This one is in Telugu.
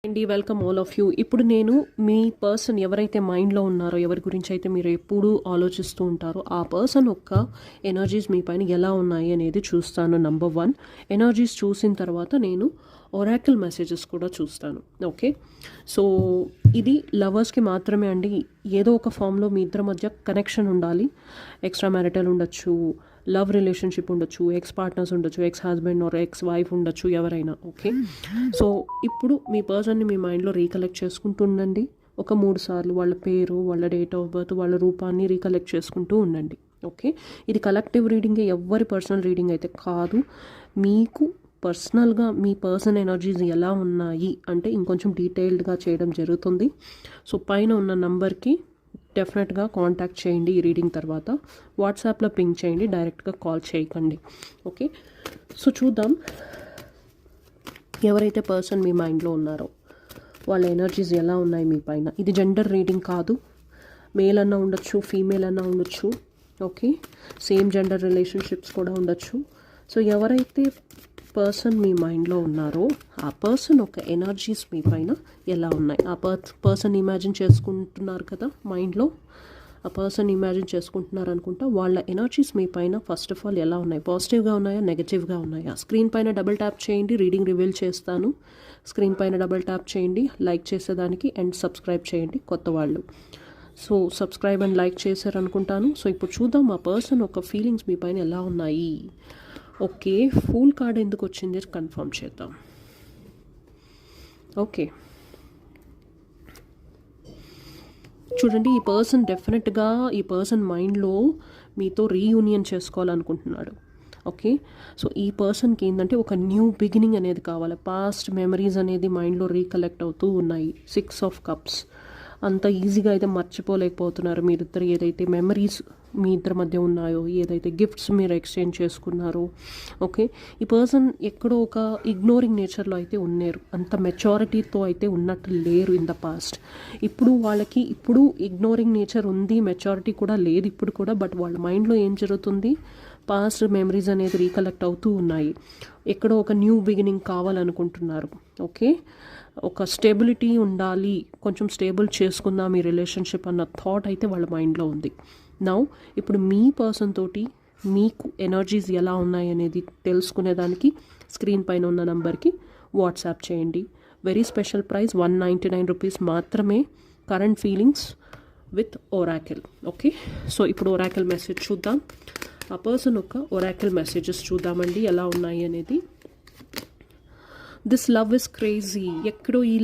అండి వెల్కమ్ ఆల్ ఆఫ్ యూ. ఇప్పుడు నేను మీ పర్సన్ ఎవరైతే మైండ్లో ఉన్నారో, ఎవరి గురించి అయితే మీరు ఎప్పుడూ ఆలోచిస్తూ ఉంటారో, ఆ పర్సన్ యొక్క ఎనర్జీస్ మీ పైన ఎలా ఉన్నాయి అనేది చూస్తాను. నంబర్ 1 ఎనర్జీస్ చూసిన తర్వాత నేను ఒరాకిల్ మెసేజెస్ కూడా చూస్తాను. ఓకే, సో ఇది లవర్స్కి మాత్రమే అండి. ఏదో ఒక ఫామ్లో మీ ఇద్దరి మధ్య కనెక్షన్ ఉండాలి. ఎక్స్ట్రా మ్యారిటల్ ఉండొచ్చు, లవ్ రిలేషన్షిప్ ఉండొచ్చు, ఎక్స్ పార్ట్నర్స్ ఉండొచ్చు, ex husband or ex wife ఉండొచ్చు, ఎవరైనా. ఓకే, సో ఇప్పుడు మీ పర్సన్ని మీ మైండ్లో రీకలెక్ట్ చేసుకుంటూ ఉండండి. ఒక 3 సార్లు వాళ్ళ పేరు, వాళ్ళ డేట్ ఆఫ్ బర్త్, వాళ్ళ రూపాన్ని రీకలెక్ట్ చేసుకుంటూ ఉండండి. ఓకే, ఇది కలెక్టివ్ రీడింగ్, ఎవరి పర్సనల్ రీడింగ్ అయితే కాదు. మీకు పర్సనల్గా మీ పర్సన్ ఎనర్జీస్ ఎలా ఉన్నాయి అంటే ఇంకొంచెం డీటెయిల్డ్గా చేయడం జరుగుతుంది. సో పైన ఉన్న నంబర్కి డెఫినెట్గా కాంటాక్ట్ చేయండి. ఈ రీడింగ్ తర్వాత వాట్సాప్లో పింక్ చేయండి, డైరెక్ట్గా కాల్ చేయకండి. ఓకే, సో చూద్దాం ఎవరైతే పర్సన్ మీ మైండ్లో ఉన్నారో వాళ్ళ ఎనర్జీస్ ఎలా ఉన్నాయి మీ పైన. ఇది జెండర్ రీడింగ్ కాదు, మేల్ అన్నా ఉండొచ్చు, ఫీమేల్ అన్నా ఉండొచ్చు. ఓకే, సేమ్ జెండర్ రిలేషన్షిప్స్ కూడా ఉండొచ్చు. సో ఎవరైతే పర్సన్ మీ మైండ్లో ఉన్నారో ఆ పర్సన్ ఒక ఎనర్జీస్ మీ పైన ఎలా ఉన్నాయి. ఆ పర్సన్ ఇమాజిన్ చేసుకుంటున్నారు కదా మైండ్లో, ఆ పర్సన్ ఇమాజిన్ చేసుకుంటున్నారు అనుకుంటా. వాళ్ళ ఎనర్జీస్ మీ పైన ఫస్ట్ ఆఫ్ ఆల్ ఎలా ఉన్నాయి, పాజిటివ్గా ఉన్నాయా, నెగటివ్గా ఉన్నాయా. స్క్రీన్ పైన డబుల్ ట్యాప్ చేయండి, రీడింగ్ రివీల్ చేస్తాను. స్క్రీన్ పైన డబుల్ ట్యాప్ చేయండి, లైక్ చేసేదానికి, అండ్ సబ్స్క్రైబ్ చేయండి కొత్త వాళ్ళు. సో సబ్స్క్రైబ్ అండ్ లైక్ చేశారు అనుకుంటాను. సో ఇప్పుడు చూద్దాం ఆ పర్సన్ ఒక ఫీలింగ్స్ మీ పైన ఎలా ఉన్నాయి. ఓకే, ఫూల్ కార్డ్ ఎందుకు వచ్చింది కన్ఫర్మ్ చేద్దాం. ఓకే, చూడండి, ఈ పర్సన్ డెఫినెట్గా ఈ పర్సన్ మైండ్లో మీతో రీయూనియన్ చేసుకోవాలనుకుంటున్నాడు. ఓకే, సో ఈ పర్సన్కి ఏంటంటే ఒక న్యూ బిగినింగ్ అనేది కావాలి. పాస్ట్ మెమరీస్ అనేది మైండ్లో రీకలెక్ట్ అవుతూ ఉన్నాయి. 6 ఆఫ్ కప్స్ అంత ఈజీగా అయితే మర్చిపోలేకపోతున్నారు మీరిద్దరు. ఏదైతే మెమరీస్ మీ ఇద్దరి మధ్య ఉన్నాయో, ఏదైతే గిఫ్ట్స్ మీరు ఎక్స్చేంజ్ చేసుకున్నారో. ఓకే, ఈ పర్సన్ ఎక్కడో ఒక ఇగ్నోరింగ్ నేచర్లో అయితే ఉన్నారు, అంత మెచ్యూరిటీతో అయితే ఉన్నట్టు లేరు ఇన్ ద పాస్ట్. ఇప్పుడు వాళ్ళకి ఇప్పుడు ఇగ్నోరింగ్ నేచర్ ఉంది, మెచ్యూరిటీ కూడా లేదు ఇప్పుడు కూడా. బట్ వాళ్ళ మైండ్లో ఏం జరుగుతుంది, పాస్ట్ మెమరీస్ అనేది రీకలెక్ట్ అవుతూ ఉన్నాయి. ఎక్కడో ఒక న్యూ బిగినింగ్ కావాలనుకుంటున్నారు. ఓకే, ఒక స్టెబిలిటీ ఉండాలి, కొంచెం స్టేబుల్ చేసుకుందాం ఈ రిలేషన్షిప్ అన్న థాట్ అయితే వాళ్ళ మైండ్లో ఉంది. నౌ ఇప్పుడు మీ పర్సన్ తోటి మీకు ఎనర్జీస్ ఎలా ఉన్నాయి అనేది తెలుసుకునేదానికి స్క్రీన్ పైన ఉన్న నంబర్కి వాట్సాప్ చేయండి. వెరీ స్పెషల్ ప్రైస్ 199 రూపీస్ మాత్రమే. Current feelings with Oracle. Okay, so ఇప్పుడు ఒరాకిల్ మెసేజ్ చూద్దాం. ఆ పర్సన్ యొక్క ఒరాకిల్ మెసేజెస్ చూద్దామండి ఎలా ఉన్నాయి అనేది. This love is crazy. ఎక్కడో ఈ